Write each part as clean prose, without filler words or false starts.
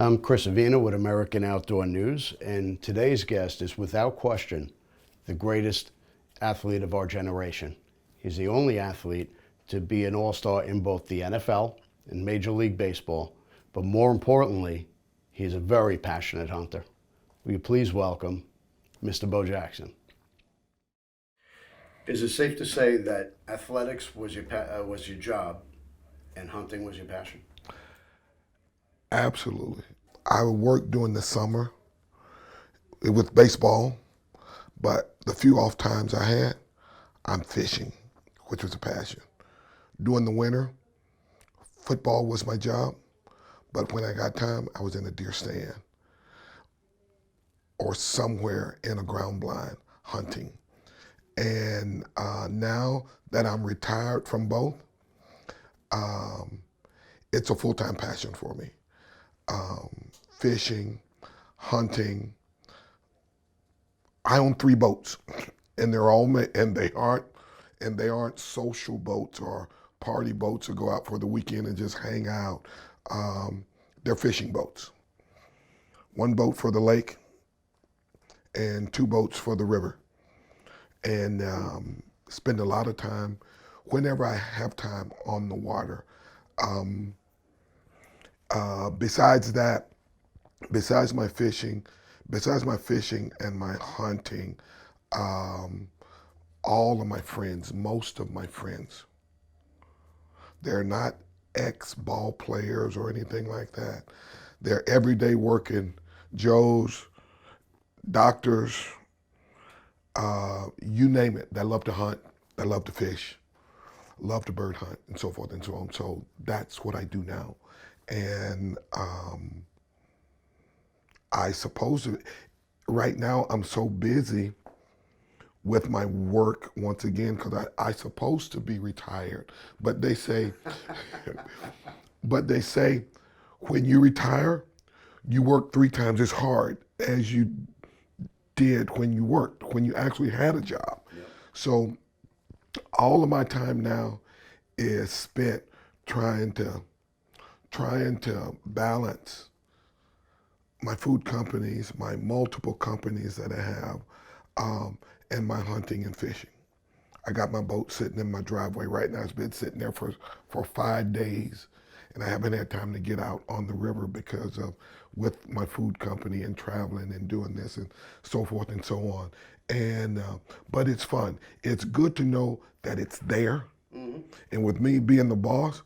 I'm Chris Avina with American Outdoor News, and today's guest is without question the greatest athlete of our generation. He's the only athlete to be an all-star in both the NFL and Major League Baseball, but more importantly, he's a very passionate hunter. Will you please welcome Mr. Bo Jackson? Is it safe to say that athletics was your job and hunting was your passion? Absolutely. I worked during the summer with baseball, but the few off times I had, I'm fishing, which was a passion. During the winter, football was my job, but when I got time, I was in a deer stand or somewhere in a ground blind hunting. And now that I'm retired from both, um, it's a full-time passion for me. Fishing, hunting. I own 3 boats, and they aren't social boats or party boats to go out for the weekend and just hang out. They're fishing boats. 1 boat for the lake, and 2 boats for the river. And spend a lot of time, whenever I have time, on the water. Besides that, besides my fishing and my hunting, all of my friends, most of my friends, they're not ex-ball players or anything like that. They're everyday working Joes, doctors, you name it. They love to hunt, they love to fish, love to bird hunt, and so forth and so on. So that's what I do now. And I suppose right now I'm so busy with my work once again because I supposed to be retired, but they say, when you retire, you work 3 times as hard as you did when you worked, when you actually had a job. Yep. So all of my time now is spent trying to balance my food companies, my multiple companies that I have, and my hunting and fishing. I got my boat sitting in my driveway right now. It's been sitting there for 5 days, and I haven't had time to get out on the river because of with my food company and traveling and doing this and so forth and so on. And but it's fun. It's good to know that it's there. Mm-hmm. And with me being the boss,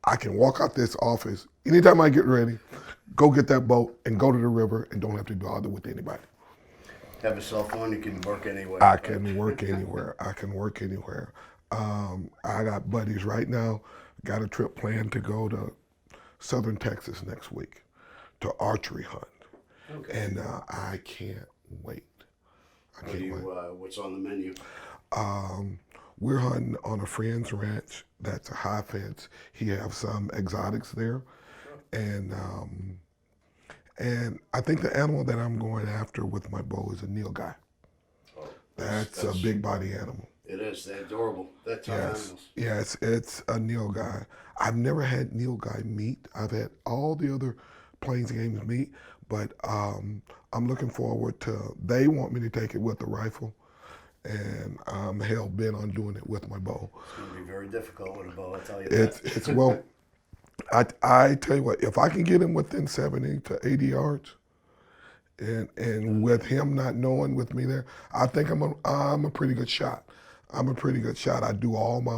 I can walk out this office anytime I get ready, go get that boat and go to the river and don't have to bother with anybody. Have a cell phone, you can work anywhere. I can work anywhere. I got buddies right now, got a trip planned to go to southern Texas next week to archery hunt. Okay. And I can't wait. What's on the menu? We're hunting on a friend's ranch that's a high fence. He has some exotics there. And I think the animal that I'm going after with my bow is a nilgai. Oh, that's a big body animal. It is. They're adorable. They're tough animals. Yes, it's a nilgai. I've never had nilgai meat. I've had all the other plains games meat, but I'm looking forward to. They want me to take it with the rifle, and I'm hell bent on doing it with my bow. It's going to be very difficult with a bow. I tell you that. It's well. I tell you what, if I can get him within 70 to 80 yards, and with him not knowing with me there, I think I'm a pretty good shot. I do all my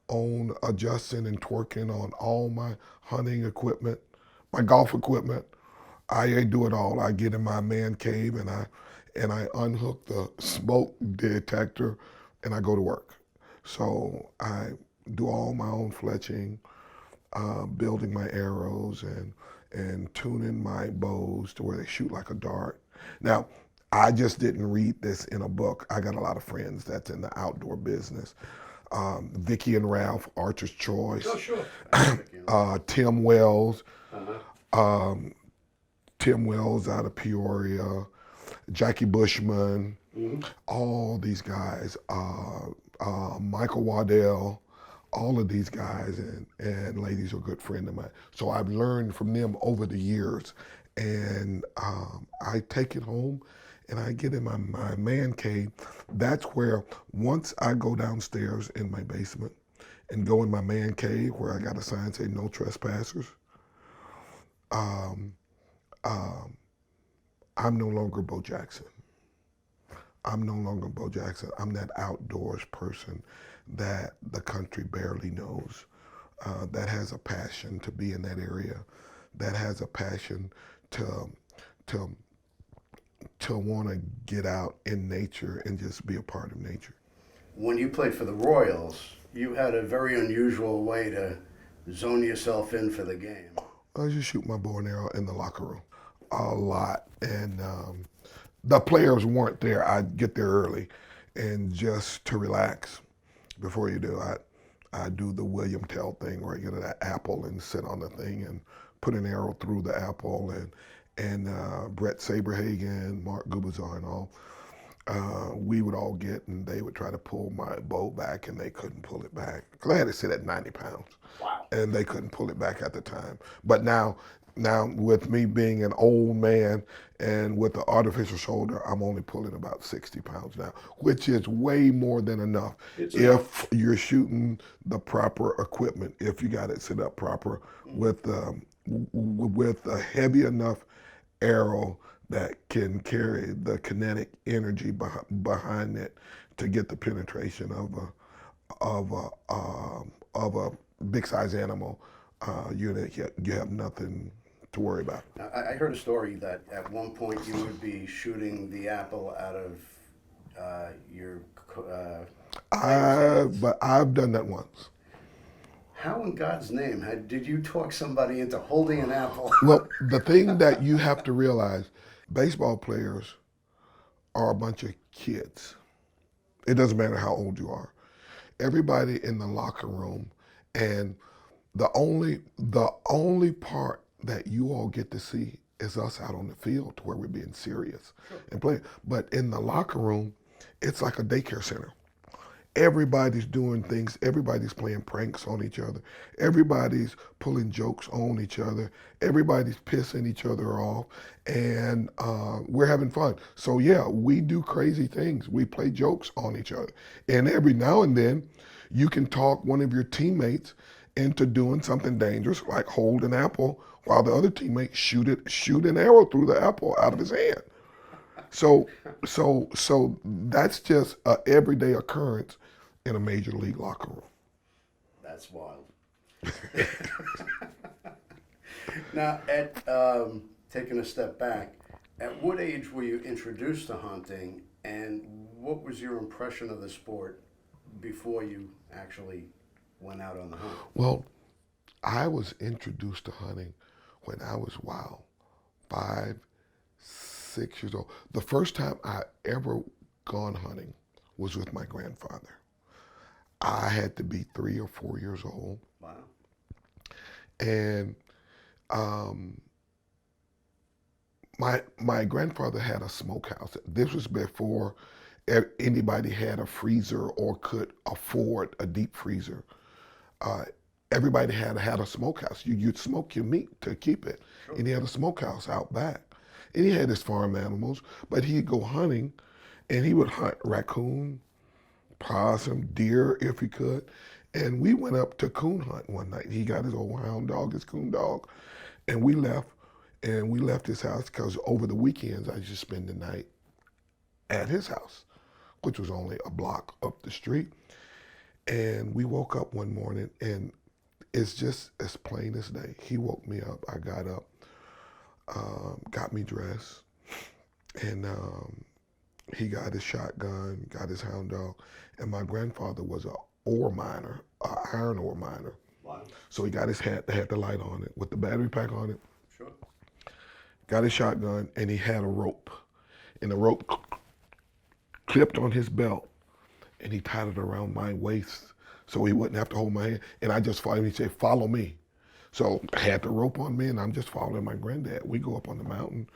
own adjusting and twerking on all my hunting equipment, my golf equipment. I do it all. I get in my man cave and I unhook the smoke detector and I go to work. So I do all my own fletching, building my arrows and tuning my bows to where they shoot like a dart. Now, I just didn't read this in a book. I got a lot of friends that's in the outdoor business. Vicky and Ralph, Archer's Choice. Oh, sure. Tim Wells. Uh-huh. Tim Wells out of Peoria. Jackie Bushman. Mm-hmm. All these guys. Michael Waddell. all of these guys and ladies are a good friend of mine. So I've learned from them over the years. And I take it home and I get in my man cave. That's where once I go downstairs in my basement and go in my man cave where I got a sign saying no trespassers, um, um, I'm no longer Bo Jackson. I'm no longer Bo Jackson. I'm that outdoors person that the country barely knows, that has a passion to be in that area, that has a passion to to to want to get out in nature and just be a part of nature. When you played for the Royals, you had a very unusual way to zone yourself in for the game. I just shoot my bow and arrow in the locker room a lot, and the players weren't there. I'd get there early, and just to relax before you do, I do the William Tell thing where I get an apple and sit on the thing and put an arrow through the apple, and Brett Saberhagen, Mark Gubazar, and all. We would all get, and they would try to pull my bow back, and they couldn't pull it back because I had to sit at 90 pounds. Wow. And they couldn't pull it back at the time. But now with me being an old man and with the artificial shoulder, I'm only pulling about 60 pounds now, which is way more than enough if you're shooting the proper equipment, if you got it set up proper with a heavy enough arrow that can carry the kinetic energy behind it to get the penetration of a big size animal. You have nothing to worry about. I heard a story that at one point you would be shooting the apple out of your. But I've done that once. How in God's name did you talk somebody into holding an apple? Well, the thing that you have to realize, baseball players are a bunch of kids. It doesn't matter how old you are. Everybody in the locker room, and the only part that you all get to see is us out on the field to where we're being serious and playing. But in the locker room, it's like a daycare center. Everybody's doing things. Everybody's playing pranks on each other. Everybody's pulling jokes on each other. Everybody's pissing each other off, and we're having fun. So yeah, we do crazy things. We play jokes on each other, and every now and then, you can talk one of your teammates into doing something dangerous, like hold an apple while the other teammate shoot an arrow through the apple out of his hand. So that's just an everyday occurrence in a major league locker room. That's wild. Now, taking a step back, at what age were you introduced to hunting, and what was your impression of the sport before you actually went out on the hunt? Well, I was introduced to hunting when I was 5, 6 years old. The first time I ever gone hunting was with my grandfather. I had to be 3 or 4 years old. Wow. And my grandfather had a smokehouse. This was before anybody had a freezer or could afford a deep freezer. Everybody had a smokehouse. You'd smoke your meat to keep it. Sure. And he had a smokehouse out back. And he had his farm animals, but he'd go hunting, and he would hunt raccoon, possum, deer if he could. And we went up to coon hunt one night. He got his old hound dog, his coon dog, and we left his house because over the weekends I used to spend the night at his house, which was only a block up the street. And we woke up one morning, and it's just as plain as day. He woke me up. I got up, got me dressed, and he got his shotgun, got his hound dog, and my grandfather was an ore miner, an iron ore miner. Wow. So he got his hat that had the light on it with the battery pack on it. Sure. Got his shotgun, and he had a rope, and the rope clipped on his belt, and he tied it around my waist so he wouldn't have to hold my hand. And I just followed him. He said, "Follow me." So I had the rope on me, and I'm just following my granddad. We go up on the mountain,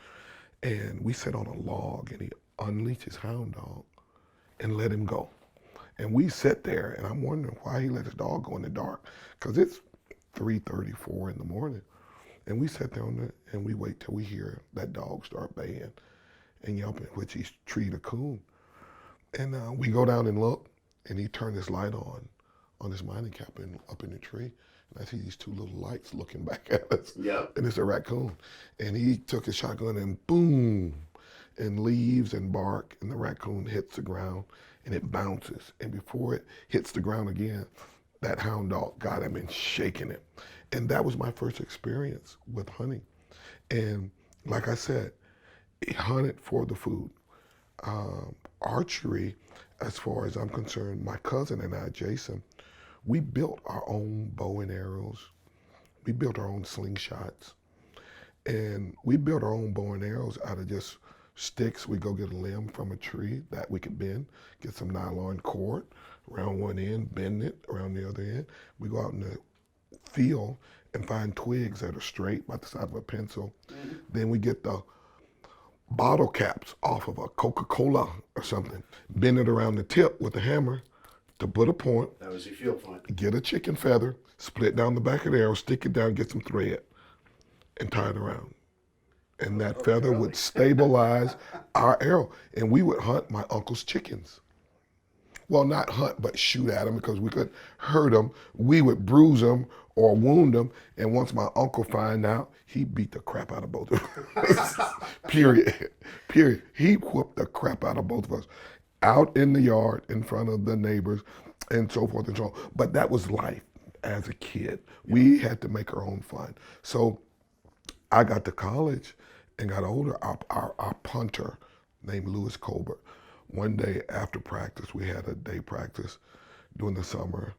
and we sit on a log, and he unleashed his hound dog and let him go. And we sit there, and I'm wondering why he let his dog go in the dark, because it's 3:34 in the morning. And we sit there and we wait till we hear that dog start baying and yelping, which he's treed a coon. And we go down and look, and he turned his light on his mining cap up in the tree. And I see these two little lights looking back at us. Yep. And it's a raccoon. And he took his shotgun and boom, and leaves and bark, and the raccoon hits the ground, and it bounces. And before it hits the ground again, that hound dog got him and shaking it. And that was my first experience with hunting. And like I said, he hunted for the food. Archery, as far as I'm concerned, my cousin and I, Jason, we built our own bow and arrows. We built our own slingshots. And we built our own bow and arrows out of just sticks. We go get a limb from a tree that we could bend, get some nylon cord around one end, bend it around the other end. We go out in the field and find twigs that are straight by the side of a pencil. Mm-hmm. Then we get the bottle caps off of a Coca-Cola or something, bend it around the tip with a hammer to put a point. That was your field point. Get a chicken feather, split down the back of the arrow, stick it down, get some thread, and tie it around. And that feather would stabilize our arrow. And we would hunt my uncle's chickens. Well, not hunt, but shoot at them, because we could hurt them. We would bruise them or wound them. And once my uncle found out, he beat the crap out of both of us. Period. He whooped the crap out of both of us out in the yard in front of the neighbors and so forth and so on. But that was life as a kid. We had to make our own fun. So I got to college and got older. Our punter named Lewis Colbert, one day after practice, we had a day practice during the summer,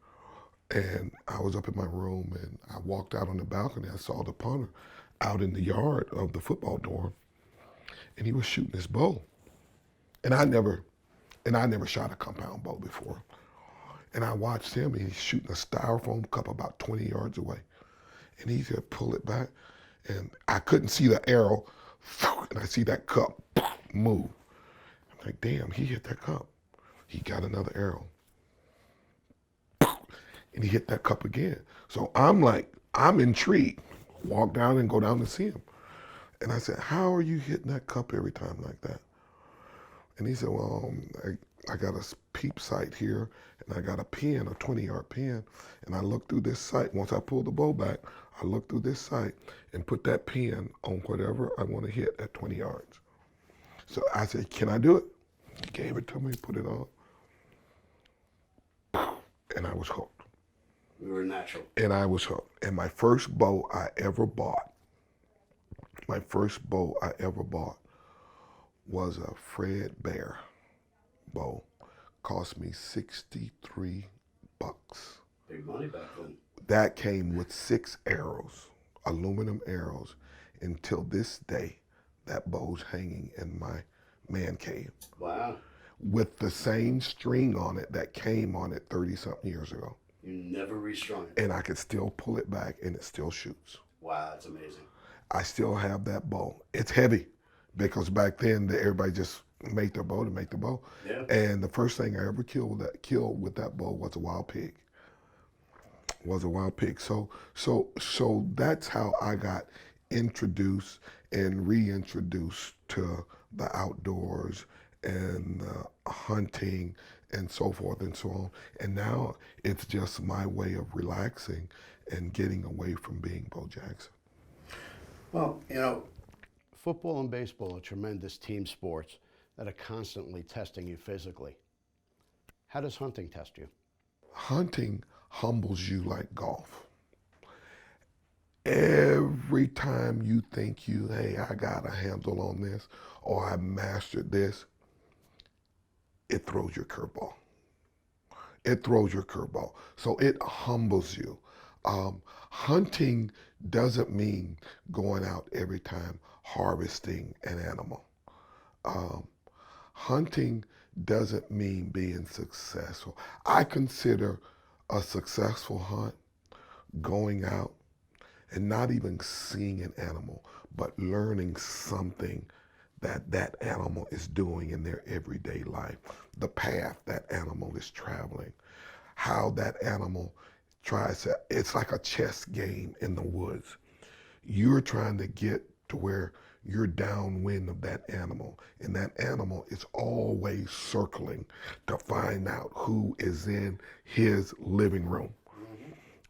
and I was up in my room and I walked out on the balcony. I saw the punter out in the yard of the football dorm, and he was shooting his bow. And I never shot a compound bow before. And I watched him, and he's shooting a styrofoam cup about 20 yards away. And he said, pull it back. And I couldn't see the arrow, and I see that cup move. I'm like, damn, he hit that cup. He got another arrow. And he hit that cup again. So I'm intrigued. Walk down and go down to see him. And I said, how are you hitting that cup every time like that? And he said, well, I got a peep sight here, and I got a pin, a 20-yard pin, and I look through this sight. Once I pull the bow back, I look through this sight and put that pin on whatever I want to hit at 20 yards. So I said, can I do it? He gave it to me, put it on, and I was hooked. We were natural. And I was hooked. And my first bow I ever bought was a Fred Bear bow. Cost me $63. Big money back then. That came with 6 arrows, aluminum arrows. Until this day, that bow's hanging in my man cave. Wow. With the same string on it that came on it 30-something years ago. You never restrung it. And I could still pull it back, and it still shoots. Wow, that's amazing. I still have that bow. It's heavy, because back then everybody just made their bow to make the bow. Yeah. And the first thing I ever killed with that bow was a wild pig. So that's how I got introduced and reintroduced to the outdoors and hunting and so forth and so on. And now it's just my way of relaxing and getting away from being Bo Jackson. Well, football and baseball are tremendous team sports that are constantly testing you physically. How does hunting test you? Hunting humbles you like golf. Every time you think hey, I got a handle on this, or I mastered this, it throws your curveball. So it humbles you. Hunting doesn't mean going out every time harvesting an animal. Hunting doesn't mean being successful. I consider a successful hunt going out and not even seeing an animal, but learning something that that animal is doing in their everyday life, the path that animal is traveling, how that animal tries to, it's like a chess game in the woods. You're trying to get to where you're downwind of that animal, and that animal is always circling to find out who is in his living room.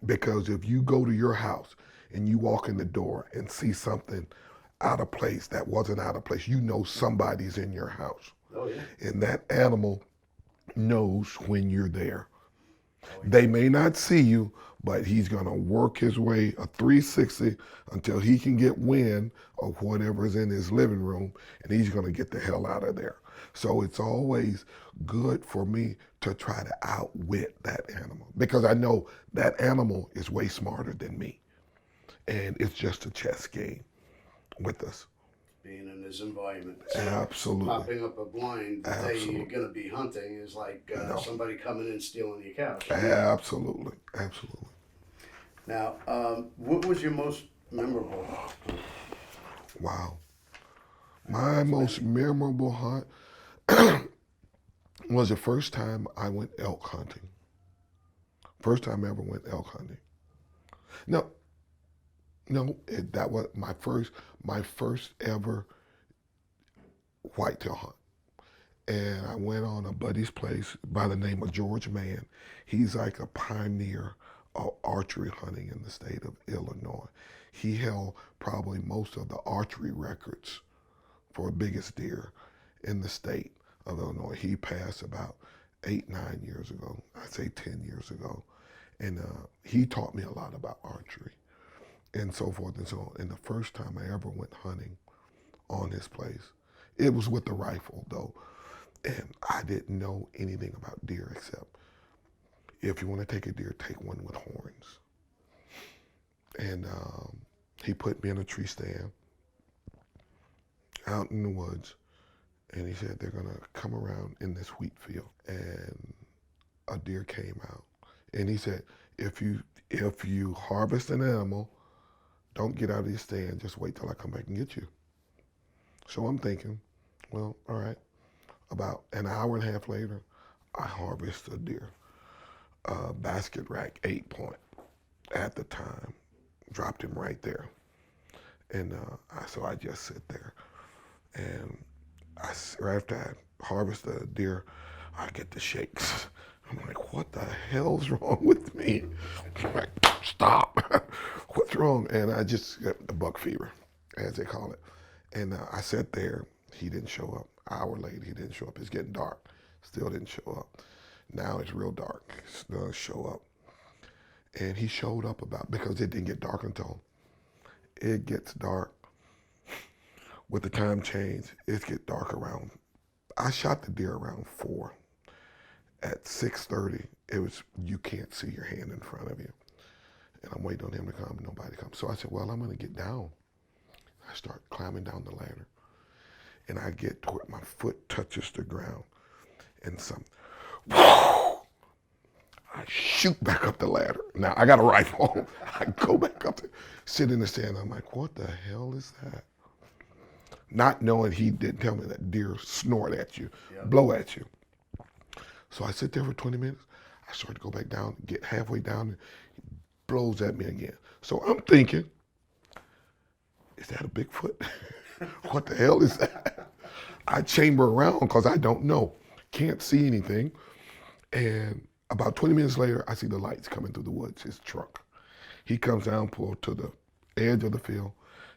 Because if you go to your house and you walk in the door and see something out of place that wasn't out of place, you know somebody's in your house. Oh, yeah. And that animal knows when you're there. They may not see you, but he's going to work his way a 360 until he can get wind of whatever's in his living room, and he's going to get the hell out of there. So it's always good for me to try to outwit that animal because I know that animal is way smarter than me. And it's just a chess game with us. Being in this environment. So Absolutely. popping up a blind the day Absolutely. you're going to be hunting is like No. somebody coming in stealing your couch. Absolutely. Absolutely. Now, what was your most memorable? Wow. My most memorable hunt was the first time I went elk hunting. First time I ever went elk hunting. No, that was my first ever whitetail hunt. And I went on a buddy's place by the name of George Mann. He's like a pioneer of archery hunting in the state of Illinois. He held probably most of the archery records for biggest deer in the state of Illinois. He passed about 8, 9 years ago. I'd say 10 years ago. And he taught me a lot about archery and so forth and so on. And the first time I ever went hunting on his place, it was with the rifle though. And I didn't know anything about deer except if you want to take a deer, take one with horns. And he put me in a tree stand out in the woods, and he said they're gonna come around in this wheat field, and a deer came out, and he said if you harvest an animal, don't get out of your stand, just wait till I come back and get you. So I'm thinking, well, all right. About an hour and a half later, I harvested a deer, basket rack 8-point at the time, dropped him right there, and so I just sit there. And right after I harvest the deer, I get the shakes. I'm like, what the hell's wrong with me? I'm like, stop. What's wrong? And I just got the buck fever, as they call it. And I sat there. He didn't show up. An hour later, he didn't show up. It's getting dark. Still didn't show up. Now it's real dark. Still doesn't show up. And he showed up because it didn't get dark until it gets dark. With the time change, it gets dark around. I shot the deer around 4. At 6:30, it was you can't see your hand in front of you, and I'm waiting on him to come. Nobody comes. So I said, well, I'm gonna get down. I start climbing down the ladder, and I get to where my foot touches the ground, and I shoot back up the ladder. Now I got a rifle. I go back up there, sit in the stand. I'm like, what the hell is that? Not knowing he didn't tell me that deer snort at you, blow at you. So I sit there for 20 minutes. I start to go back down, get halfway down, and he blows at me again. So I'm thinking, is that a Bigfoot? What the hell is that? I chamber around because I don't know. Can't see anything. And about 20 minutes later, I see the lights coming through the woods, his truck. He comes down, pulled to the edge of the field,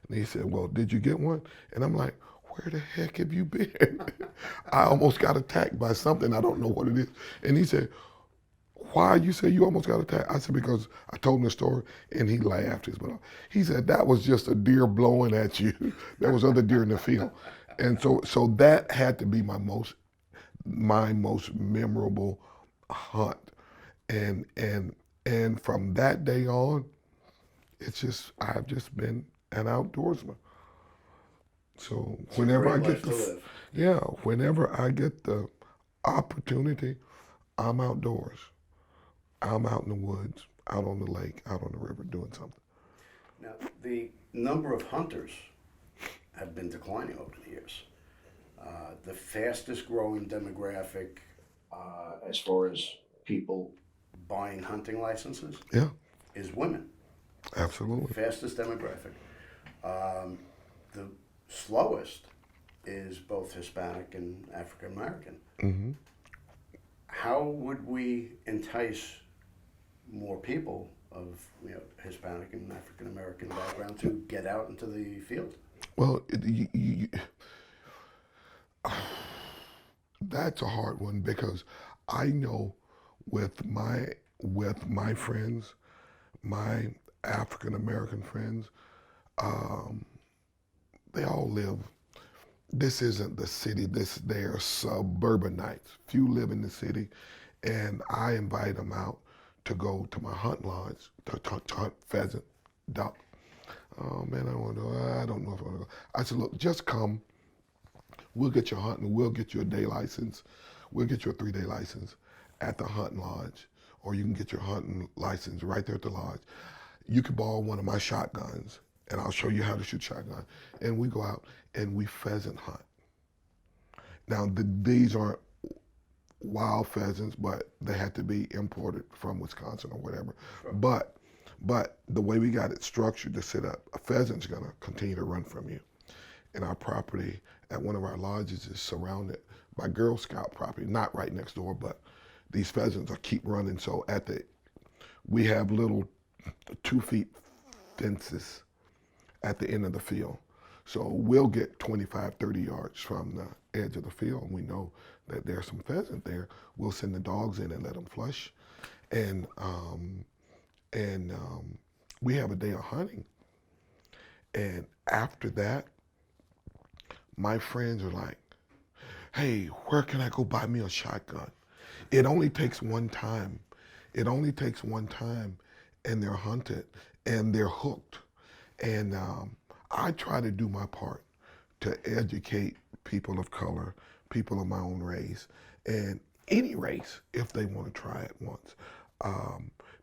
and he said, well, did you get one? And I'm like, where the heck have you been? I almost got attacked by something. I don't know what it is. And he said, why you say you almost got attacked? I said, because I told him the story, and he laughed his butt off. He said, that was just a deer blowing at you. There was other deer in the field. And so that had to be my most memorable hunt. And from that day on, I've just been an outdoorsman. So whenever I get whenever I get the opportunity, I'm outdoors. I'm out in the woods, out on the lake, out on the river doing something. Now, the number of hunters have been declining over the years. The fastest growing demographic as far as people buying hunting licenses Yeah, is women. absolutely. Fastest demographic. Um, the slowest is both Hispanic and African American. Hmm. How would we entice more people of Hispanic and African American background to get out into the field? Well, that's a hard one because I know with my friends, my African American friends, um, they all live. This isn't the city. They are suburbanites. Few live in the city, and I invite them out to go to my hunt lodge to hunt pheasant, duck. Oh man, I don't know if I want to go. I said, look, just come. We'll get you hunting. We'll get you a day license. We'll get you a 3-day license at the hunting lodge, or you can get your hunting license right there at the lodge. You can borrow one of my shotguns, and I'll show you how to shoot shotgun. And we go out and we pheasant hunt. Now, these aren't wild pheasants, but they had to be imported from Wisconsin or whatever. Sure. But the way we got it structured to set up, a pheasant's gonna continue to run from you. And our property at one of our lodges is surrounded by Girl Scout property, not right next door, but these pheasants are keep running. So we have little 2 feet fences at the end of the field. So we'll get 25, 30 yards from the edge of the field, and we know that there's some pheasant there. We'll send the dogs in and let them flush. And we have a day of hunting. And after that, my friends are like, hey, where can I go buy me a shotgun? It only takes one time. It only takes one time, and they're hunted, and they're hooked. And I try to do my part to educate people of color, people of my own race, and any race if they want to try it once.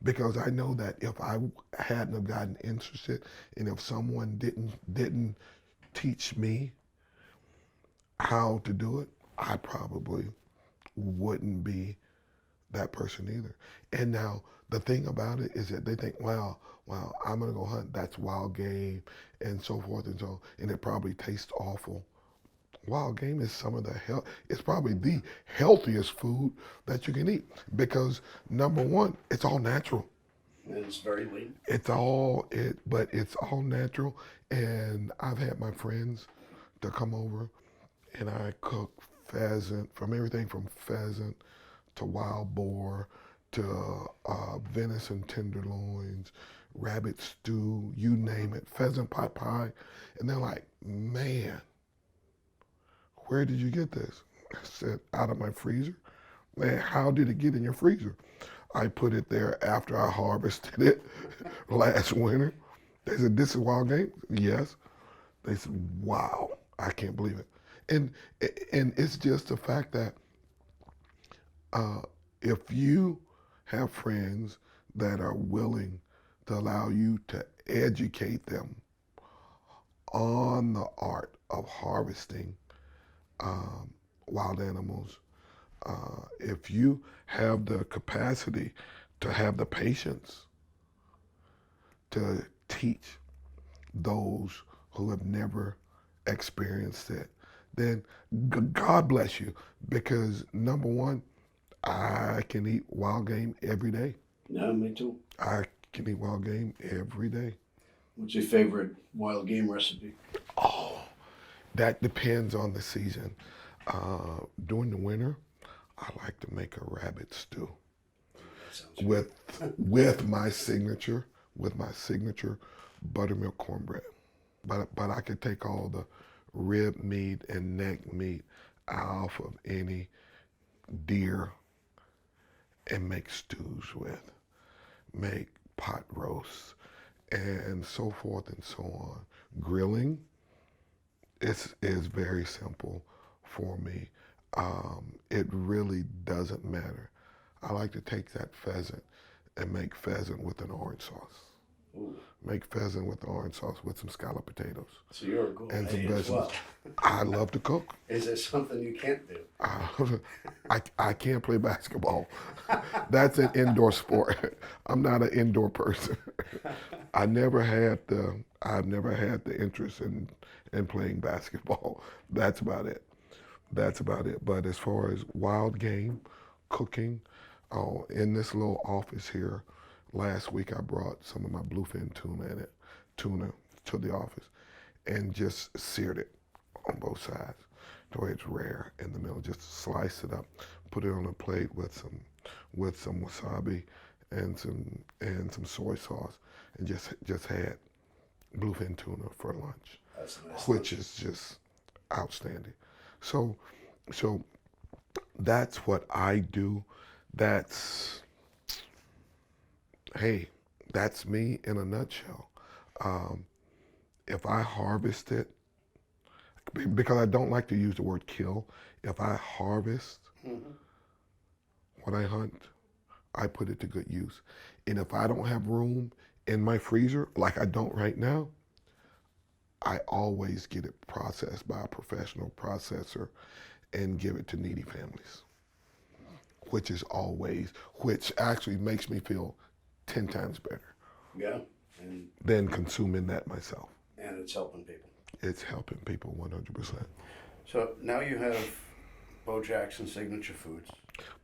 Because I know that if I hadn't have gotten interested, and if someone didn't teach me how to do it, I probably wouldn't be that person either. And now the thing about it is that they think, wow, I'm gonna go hunt. That's wild game, and so forth and so. And it probably tastes awful. Wild game is some of the health. It's probably the healthiest food that you can eat because number one, it's all natural. And it's very lean. But it's all natural. And I've had my friends to come over, and I cook pheasant from everything from pheasant to wild boar to venison tenderloins, rabbit stew, you name it, pheasant pot pie. And they're like, man, where did you get this? I said, out of my freezer. Man, how did it get in your freezer? I put it there after I harvested it last winter. They said, this is wild game? Yes. They said, wow, I can't believe it. And it's just the fact that if you have friends that are willing to allow you to educate them on the art of harvesting wild animals, if you have the capacity to have the patience to teach those who have never experienced it, then God bless you. Because number one, I can eat wild game every day. Yeah, me too. I can eat wild game every day. What's your favorite wild game recipe? Oh, that depends on the season. During the winter, I like to make a rabbit stew That sounds with with my signature buttermilk cornbread. But I could take all the rib meat and neck meat off of any deer and make stews with, make pot roasts, and so forth and so on. Grilling is very simple for me. It really doesn't matter. I like to take that pheasant and make pheasant with an orange sauce. Ooh. Make pheasant with the orange sauce with some scalloped potatoes So you're a and some gourmet as vegetables. well. I love to cook. Is there something you can't do? I can't play basketball. That's an indoor sport. I'm not an indoor person. I've never had the interest in playing basketball. That's about it. That's about it. But as far as wild game, cooking, in this little office here, last week I brought some of my bluefin tuna to the office, and just seared it on both sides. The way it's rare in the middle. Just slice it up, put it on a plate with some wasabi and some soy sauce, and just had bluefin tuna for lunch, That's nice. which is just outstanding. So so that's what I do. That's hey, that's me in a nutshell. Um, if I harvest it, because I don't like to use the word kill, if I harvest what I hunt, I put it to good use. And if I don't have room in my freezer, like I don't right now, I always get it processed by a professional processor and give it to needy families, which actually makes me feel 10 times better Yeah, and than consuming that myself. it's helping people. It's helping people 100%. So now you have Bo Jackson Signature Foods.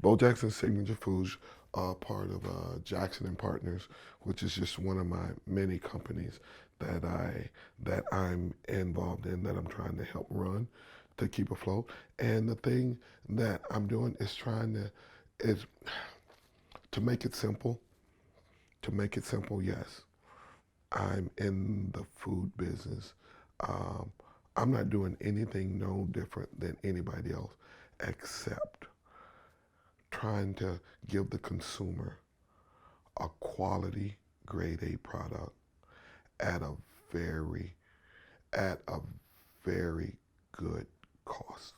Bo Jackson Signature Foods, part of Jackson and Partners, which is just one of my many companies that I'm involved in, that I'm trying to help run to keep afloat. And the thing that I'm doing is to make it simple. To make it simple, yes, I'm in the food business. Um, I'm not doing anything no different than anybody else, except trying to give the consumer a quality grade A product at a very at a very good cost.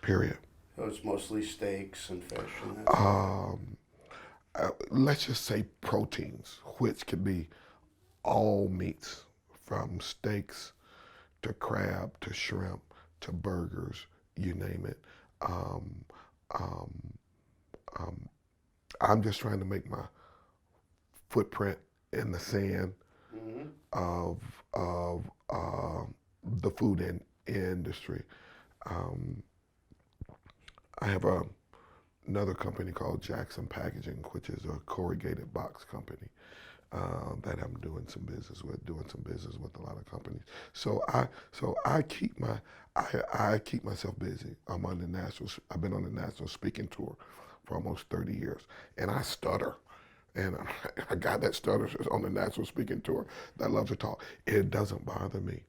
Period. So it's mostly steaks and fish and that. Let's just say proteins, which could be all meats, from steaks to crab to shrimp to burgers, you name it. Um, um, um, I'm just trying to make my footprint in the sand of the food industry. Um, I have another company called Jackson Packaging, which is a corrugated box company that I'm doing some business with a lot of companies. So I keep myself busy. I've been on the national speaking tour for almost 30 years, and I stutter. And a guy that stutters is on the national speaking tour that loves to talk. It doesn't bother me.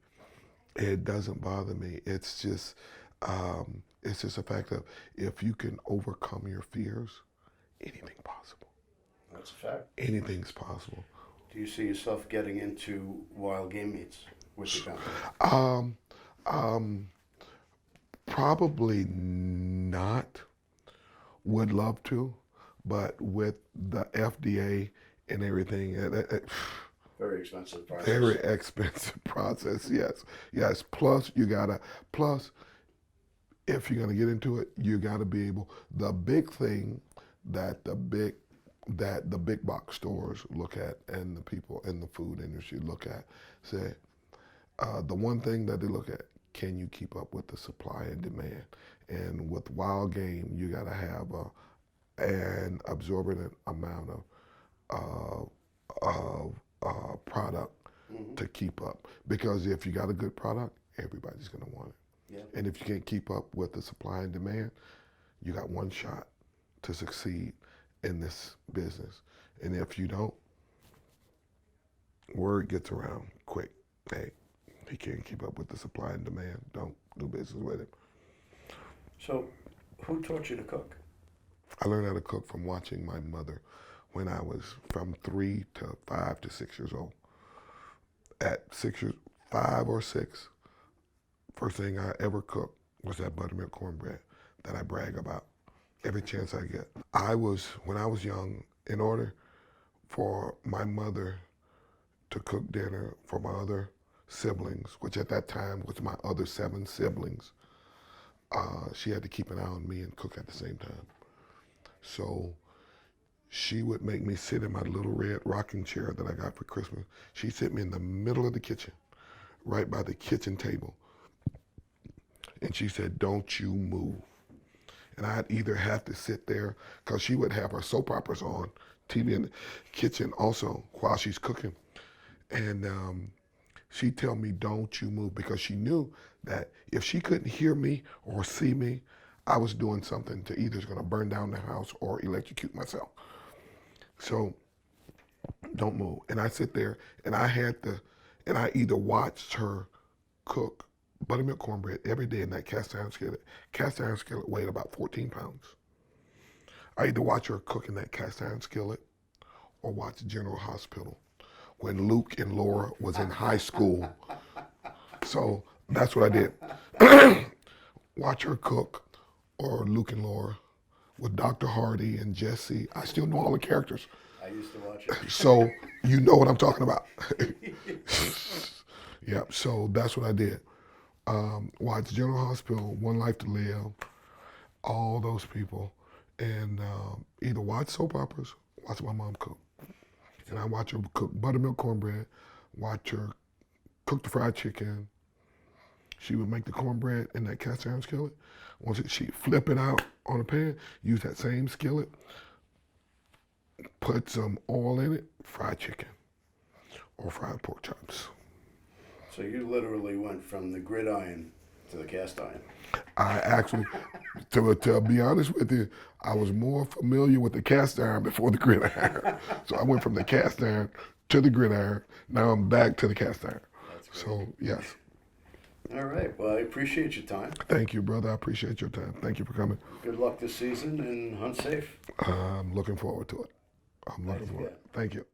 It doesn't bother me. It's just a fact of, if you can overcome your fears, anything's possible. That's a fact. Anything's possible. Do you see yourself getting into wild game meats with your company? Um, um, Probably not. Would love to, but with the FDA and everything, Very expensive process. very expensive process. Yes. Plus, if you're gonna get into it, you gotta be able. The big thing that the big box stores look at, and the people in the food industry look at, say, the one thing that they look at: can you keep up with the supply and demand? And with wild game, you gotta have an absorbent amount of product to keep up. Because if you got a good product, everybody's gonna want it. Yeah. And if you can't keep up with the supply and demand, you got one shot to succeed in this business. And if you don't, word gets around quick. Hey, he can't keep up with the supply and demand. Don't do business with him. So, who taught you to cook? I learned how to cook from watching my mother when I was from 3 to 5 to 6 years old. At 5 or 6, first thing I ever cooked was that buttermilk cornbread that I brag about every chance I get. When I was young, in order for my mother to cook dinner for my other siblings, which at that time was my other 7 siblings. She had to keep an eye on me and cook at the same time. So she would make me sit in my little red rocking chair that I got for Christmas. She'd sit me in the middle of the kitchen, right by the kitchen table. And she said, don't you move. And I'd either have to sit there, because she would have her soap operas on TV in the kitchen also while she's cooking. And she'd tell me, don't you move, because she knew that if she couldn't hear me or see me, I was doing something to either going to burn down the house or electrocute myself. So don't move. And I sit there, and I either watched her cook buttermilk cornbread every day in that cast iron skillet. Cast iron skillet weighed about 14 pounds. I either watch her cook in that cast iron skillet or watch General Hospital when Luke and Laura was in high school. So that's what I did. Watch her cook, or Luke and Laura with Dr. Hardy and Jesse. I still know all the characters. I used to watch it. So you know what I'm talking about. Yeah, so that's what I did. Watch General Hospital, One Life to Live, all those people, and either watch soap operas, watch my mom cook. And I watch her cook buttermilk cornbread, watch her cook the fried chicken. She would make the cornbread in that cast iron skillet. Once she'd flip it out on a pan, use that same skillet, put some oil in it, fried chicken or fried pork chops. So you literally went from the gridiron to the cast iron. I actually, to be honest with you, I was more familiar with the cast iron before the gridiron. So I went from the cast iron to the gridiron. Now I'm back to the cast iron. That's great. So yes. All right. Well, I appreciate your time. Thank you, brother. I appreciate your time. Thank you for coming. Good luck this season and hunt safe. I'm looking forward to it. I'm looking forward. Thank you.